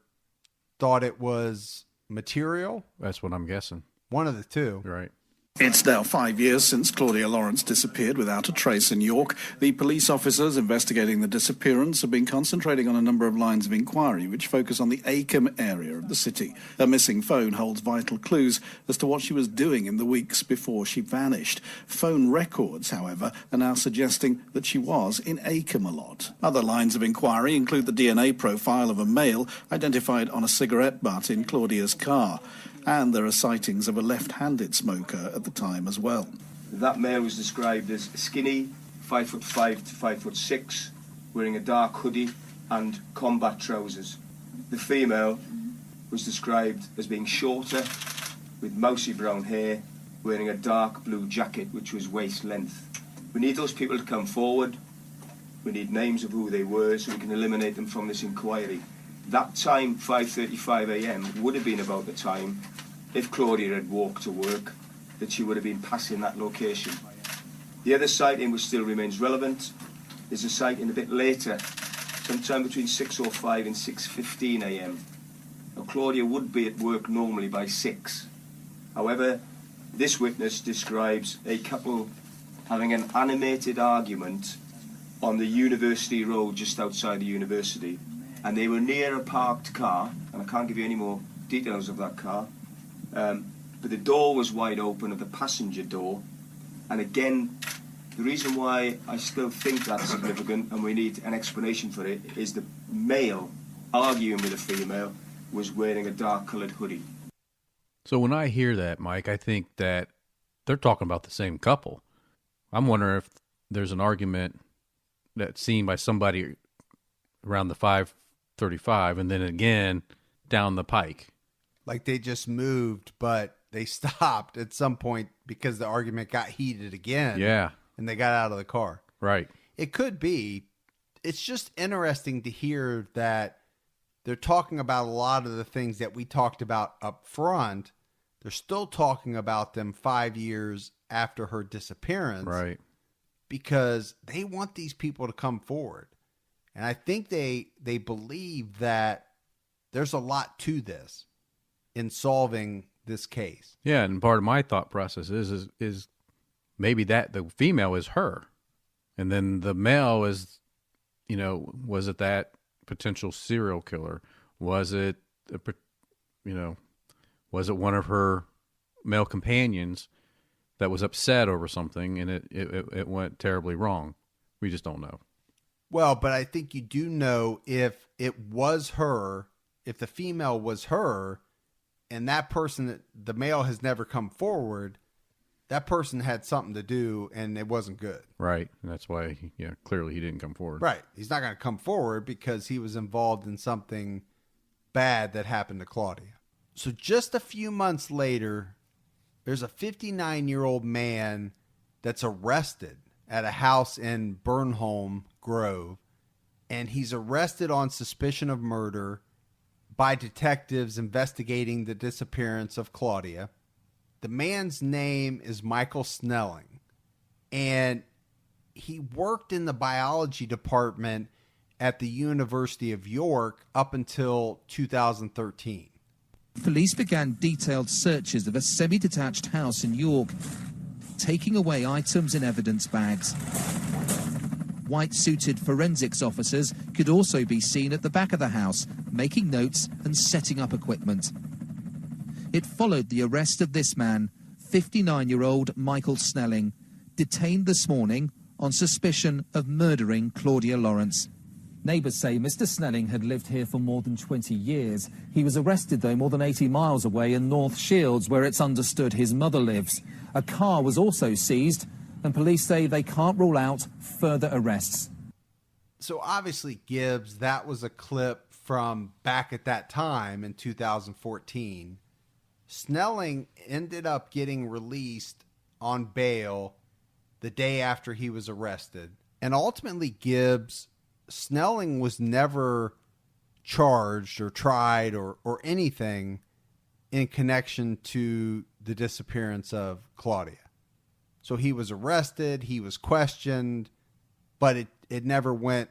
thought it was material. That's what I'm guessing. One of the two. Right. It's now 5 years since Claudia Lawrence disappeared without a trace in York. The police officers investigating the disappearance have been concentrating on a number of lines of inquiry which focus on the Acomb area of the city. A missing phone holds vital clues as to what she was doing in the weeks before she vanished. Phone records, however, are now suggesting that she was in Acomb a lot. Other lines of inquiry include the DNA profile of a male identified on a cigarette butt in Claudia's car. And there are sightings of a left-handed smoker at the time as well. That male was described as skinny, 5'5" to 5'6", wearing a dark hoodie and combat trousers. The female was described as being shorter, with mousy brown hair, wearing a dark blue jacket which was waist length. We need those people to come forward. We need names of who they were so we can eliminate them from this inquiry. That time, 5:35 a.m, would have been about the time, if Claudia had walked to work, that she would have been passing that location. The other sighting, which still remains relevant, is a sighting a bit later, sometime between 6:05 and 6:15 a.m. Now, Claudia would be at work normally by 6. However, this witness describes a couple having an animated argument on the University Road just outside the university. And they were near a parked car, and I can't give you any more details of that car, but the door was wide open, of the passenger door. And again, the reason why I still think that's significant and we need an explanation for it is the male arguing with the female was wearing a dark coloured hoodie. So when I hear that, Mike, I think that they're talking about the same couple. I'm wondering if there's an argument that's seen by somebody around the 5:35 and then again down the pike. Like they just moved, but they stopped at some point because the argument got heated again. Yeah. And they got out of the car. Right. It could be. It's just interesting to hear that they're talking about a lot of the things that we talked about up front. They're still talking about them 5 years after her disappearance. Right. Because they want these people to come forward. And I think they believe that there's a lot to this in solving this case. Yeah, and part of my thought process is maybe that the female is her. And then the male is, was it that potential serial killer? Was it, was it one of her male companions that was upset over something and it went terribly wrong? We just don't know. Well, but I think you do know if it was her, if the female was her, and that person, the male has never come forward, that person had something to do and it wasn't good. Right. And that's why, clearly he didn't come forward. Right. He's not going to come forward because he was involved in something bad that happened to Claudia. So just a few months later, there's a 59-year-old man that's arrested at a house in Burnholm Grove, and he's arrested on suspicion of murder by detectives investigating the disappearance of Claudia. The man's name is Michael Snelling, and he worked in the biology department at the University of York up until 2013. Police began detailed searches of a semi-detached house in York, taking away items in evidence bags. White-suited forensics officers could also be seen at the back of the house, making notes and setting up equipment. It followed the arrest of this man, 59-year-old Michael Snelling, detained this morning on suspicion of murdering Claudia Lawrence. Neighbours say Mr. Snelling had lived here for more than 20 years. He was arrested, though, more than 80 miles away in North Shields, where it's understood his mother lives. A car was also seized, and police say they can't rule out further arrests. So obviously, Gibbs, that was a clip from back at that time in 2014. Snelling ended up getting released on bail the day after he was arrested. And ultimately, Gibbs, Snelling was never charged or tried or anything in connection to the disappearance of Claudia. So he was arrested, he was questioned, but it never went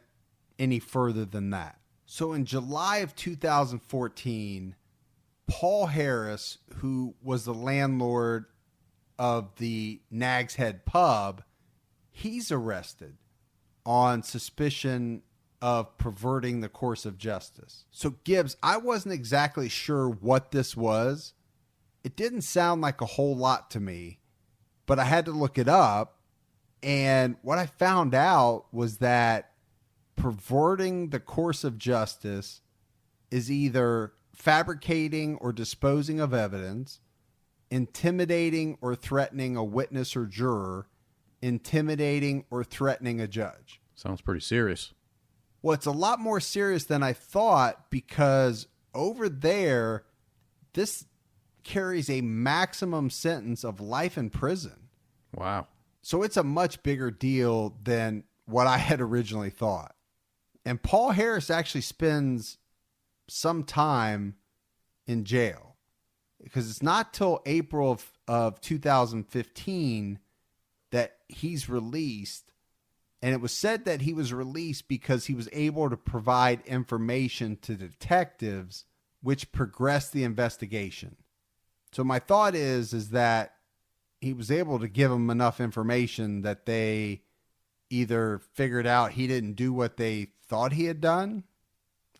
any further than that. So in July of 2014, Paul Harris, who was the landlord of the Nag's Head pub, he's arrested on suspicion of perverting the course of justice. So Gibbs, I wasn't exactly sure what this was. It didn't sound like a whole lot to me, but I had to look it up. And what I found out was that perverting the course of justice is either fabricating or disposing of evidence, intimidating or threatening a witness or juror, intimidating or threatening a judge. Sounds pretty serious. Well, it's a lot more serious than I thought, because over there, this carries a maximum sentence of life in prison. Wow. So it's a much bigger deal than what I had originally thought. And Paul Harris actually spends some time in jail, because it's not till April of 2015 that he's released. And it was said that he was released because he was able to provide information to detectives, which progressed the investigation. So my thought is that he was able to give them enough information that they either figured out he didn't do what they thought he had done.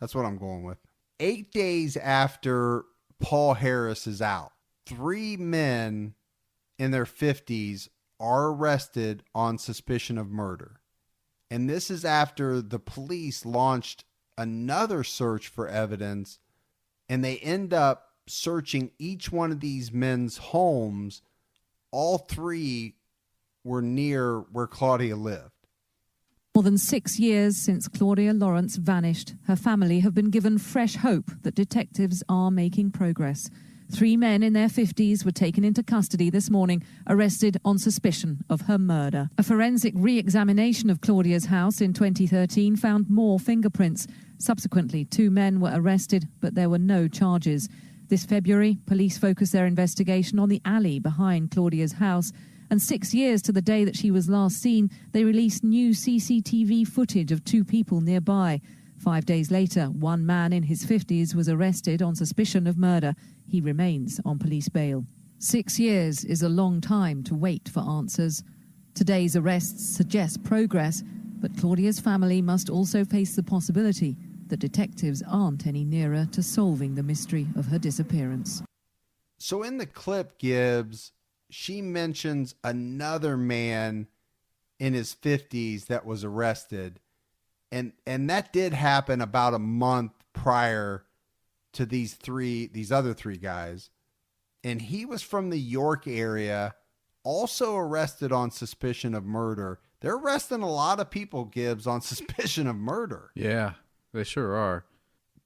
That's what I'm going with. 8 days after Paul Harris is out, 3 men in their 50s are arrested on suspicion of murder. And this is after the police launched another search for evidence, and they end up searching each one of these men's homes. All 3 were near where Claudia lived. More than 6 years since Claudia Lawrence vanished, her family have been given fresh hope that detectives are making progress. 3 men in their 50s were taken into custody this morning, arrested on suspicion of her murder. A forensic re-examination of Claudia's house in 2013 found more fingerprints. Subsequently, 2 men were arrested, but there were no charges. This February, police focused their investigation on the alley behind Claudia's house, and 6 years to the day that she was last seen, they released new CCTV footage of 2 people nearby. 5 days later, 1 man in his 50s was arrested on suspicion of murder. He remains on police bail. 6 years is a long time to wait for answers. Today's arrests suggest progress, but Claudia's family must also face the possibility that detectives aren't any nearer to solving the mystery of her disappearance. So in the clip, Gibbs, she mentions another man in his 50s that was arrested. And that did happen about a month prior to these other 3 guys. And he was from the York area, also arrested on suspicion of murder. They're arresting a lot of people, Gibbs, on suspicion of murder. Yeah, they sure are.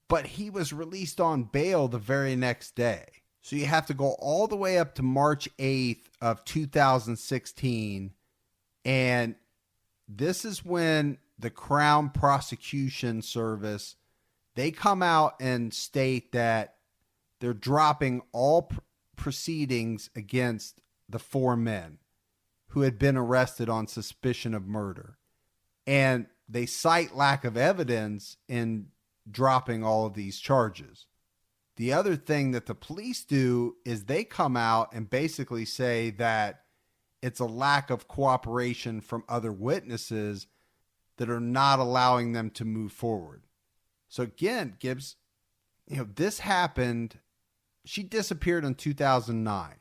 But he was released on bail the very next day. So you have to go all the way up to March 8th of 2016. And this is when the Crown Prosecution Service, they come out and state that they're dropping all proceedings against the 4 men who had been arrested on suspicion of murder. And they cite lack of evidence in dropping all of these charges. The other thing that the police do is they come out and basically say that it's a lack of cooperation from other witnesses that are not allowing them to move forward. So again, Gibbs, this happened. She disappeared in 2009.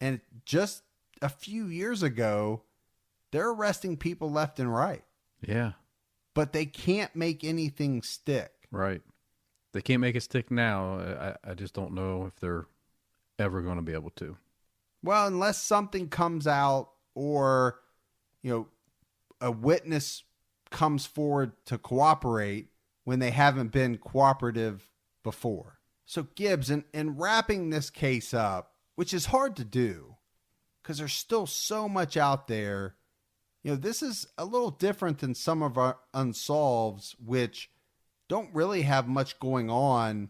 And just a few years ago, they're arresting people left and right. Yeah. But they can't make anything stick. Right. They can't make it stick now. I just don't know if they're ever going to be able to. Well, unless something comes out or, a witness comes forward to cooperate when they haven't been cooperative before. So Gibbs, in wrapping this case up, which is hard to do because there's still so much out there, this is a little different than some of our unsolveds, which don't really have much going on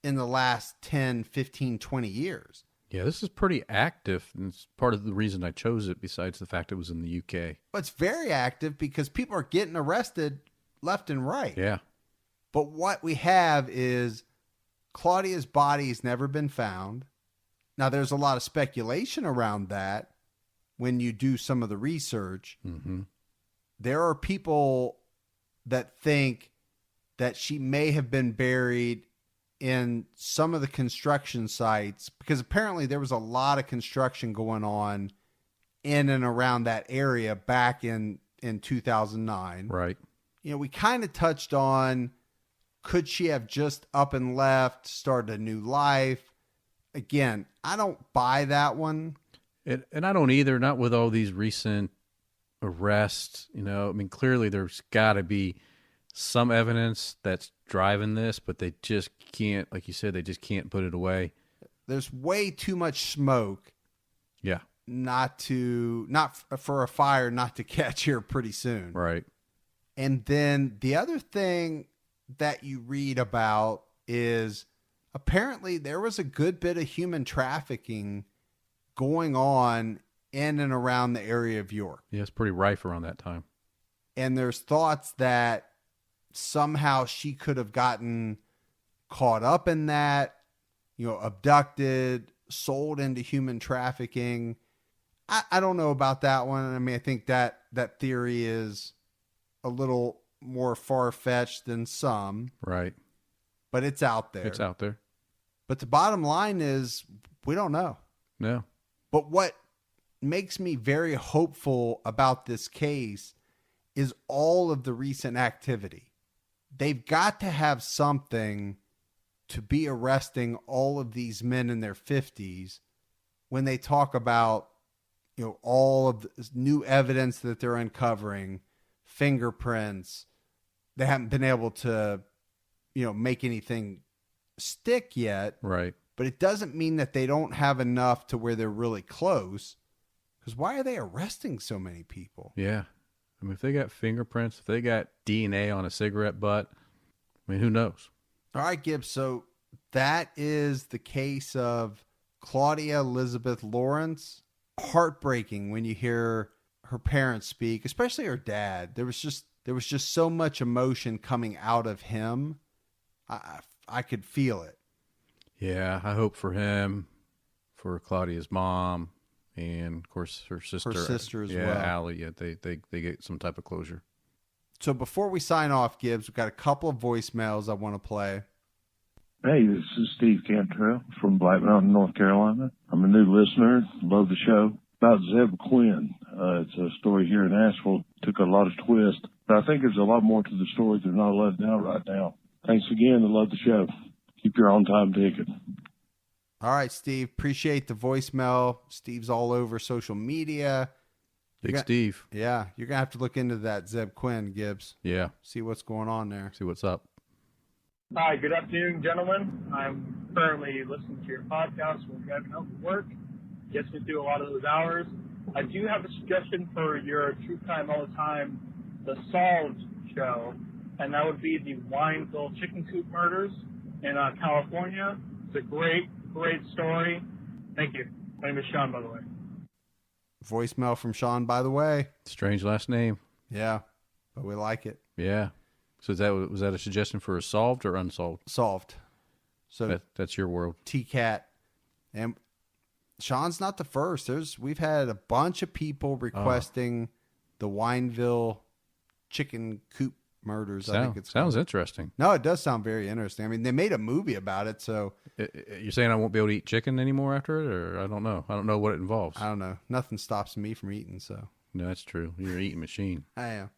in the last 10, 15, 20 years. Yeah, this is pretty active, and it's part of the reason I chose it, besides the fact it was in the UK. But it's very active because people are getting arrested left and right. Yeah. But what we have is Claudia's body has never been found. Now, there's a lot of speculation around that when you do some of the research. Mm-hmm. There are people that think that she may have been buried in some of the construction sites, because apparently there was a lot of construction going on in and around that area back in 2009. Right. We kind of touched on, could she have just up and left, started a new life? Again, I don't buy that one. And I don't either, not with all these recent arrests. Clearly there's got to be some evidence that's driving this, but they just can't, like you said, they just can't put it away. There's way too much smoke. Yeah. Not for a fire not to catch here pretty soon. Right. And then the other thing that you read about is apparently there was a good bit of human trafficking going on in and around the area of York. Yeah, it's pretty rife around that time. And there's thoughts that somehow she could have gotten caught up in that, abducted, sold into human trafficking. I don't know about that one. I think that theory is a little more far-fetched than some. Right. But it's out there. It's out there. But the bottom line is we don't know. No. But what makes me very hopeful about this case is all of the recent activity. They've got to have something to be arresting all of these men in their 50s when they talk about, all of the new evidence that they're uncovering, fingerprints. They haven't been able to, make anything stick yet. Right. but it doesn't mean that they don't have enough to where they're really close. Because why are they arresting so many people? Yeah. I mean, if they got fingerprints, if they got DNA on a cigarette butt, I mean, who knows? All right, Gibbs. So that is the case of Claudia Elizabeth Lawrence. Heartbreaking when you hear her parents speak, especially her dad. There was just so much emotion coming out of him. I could feel it. Yeah, I hope for him, for Claudia's mom, and of course her sister. Her sister as well. Yeah, Allie. Yeah, they get some type of closure. So before we sign off, Gibbs, we've got a couple of voicemails I want to play. Hey, this is Steve Cantrell from Black Mountain, North Carolina. I'm a new listener. Love the show. About Zeb Quinn. It's a story here in Asheville. Took a lot of twist. But I think there's a lot more to the story than not letting out right now. Thanks again. I love the show. Keep your on-time ticket. All right, Steve. Appreciate the voicemail. Steve's all over social media. Big Steve. Yeah. You're going to have to look into that Zeb Quinn, Gibbs. Yeah. See what's going on there. See what's up. Hi, good afternoon, gentlemen. I'm currently listening to your podcast while driving home from work. Gets me through a lot of those hours. I do have a suggestion for your True Crime All the Time, the Solved show, and that would be the Wineville chicken coop murders in California. It's a great story. Thank you. My name is Sean, by the way. Voicemail from Sean, by the way. Strange last name. Yeah, but we like it. Yeah. So was that a suggestion for a solved or unsolved? Solved. So that's your world. T-Cat. And Sean's not the first. We've had a bunch of people requesting the Wineville chicken coop murders. I think sounds interesting. No, it does sound very interesting. I mean, they made a movie about it, so you're saying I won't be able to eat chicken anymore after it, or I don't know. I don't know what it involves. I don't know. Nothing stops me from eating, so. No, that's true. You're an eating machine. I am.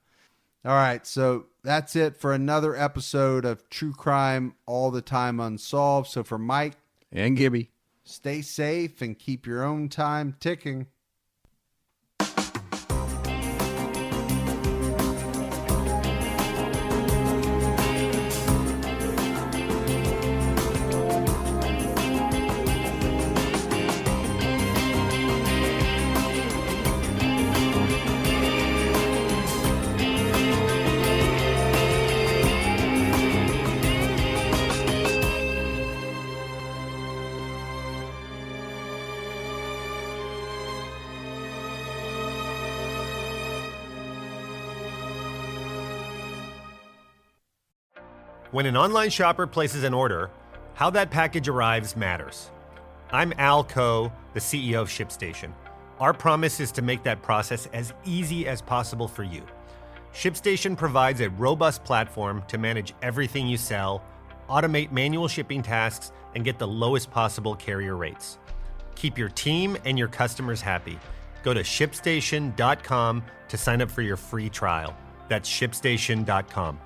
All right, so that's it for another episode of True Crime All the Time Unsolved. So for Mike and Gibby, stay safe and keep your own time ticking. When an online shopper places an order, how that package arrives matters. I'm Al Coe, the CEO of ShipStation. Our promise is to make that process as easy as possible for you. ShipStation provides a robust platform to manage everything you sell, automate manual shipping tasks, and get the lowest possible carrier rates. Keep your team and your customers happy. Go to ShipStation.com to sign up for your free trial. That's ShipStation.com.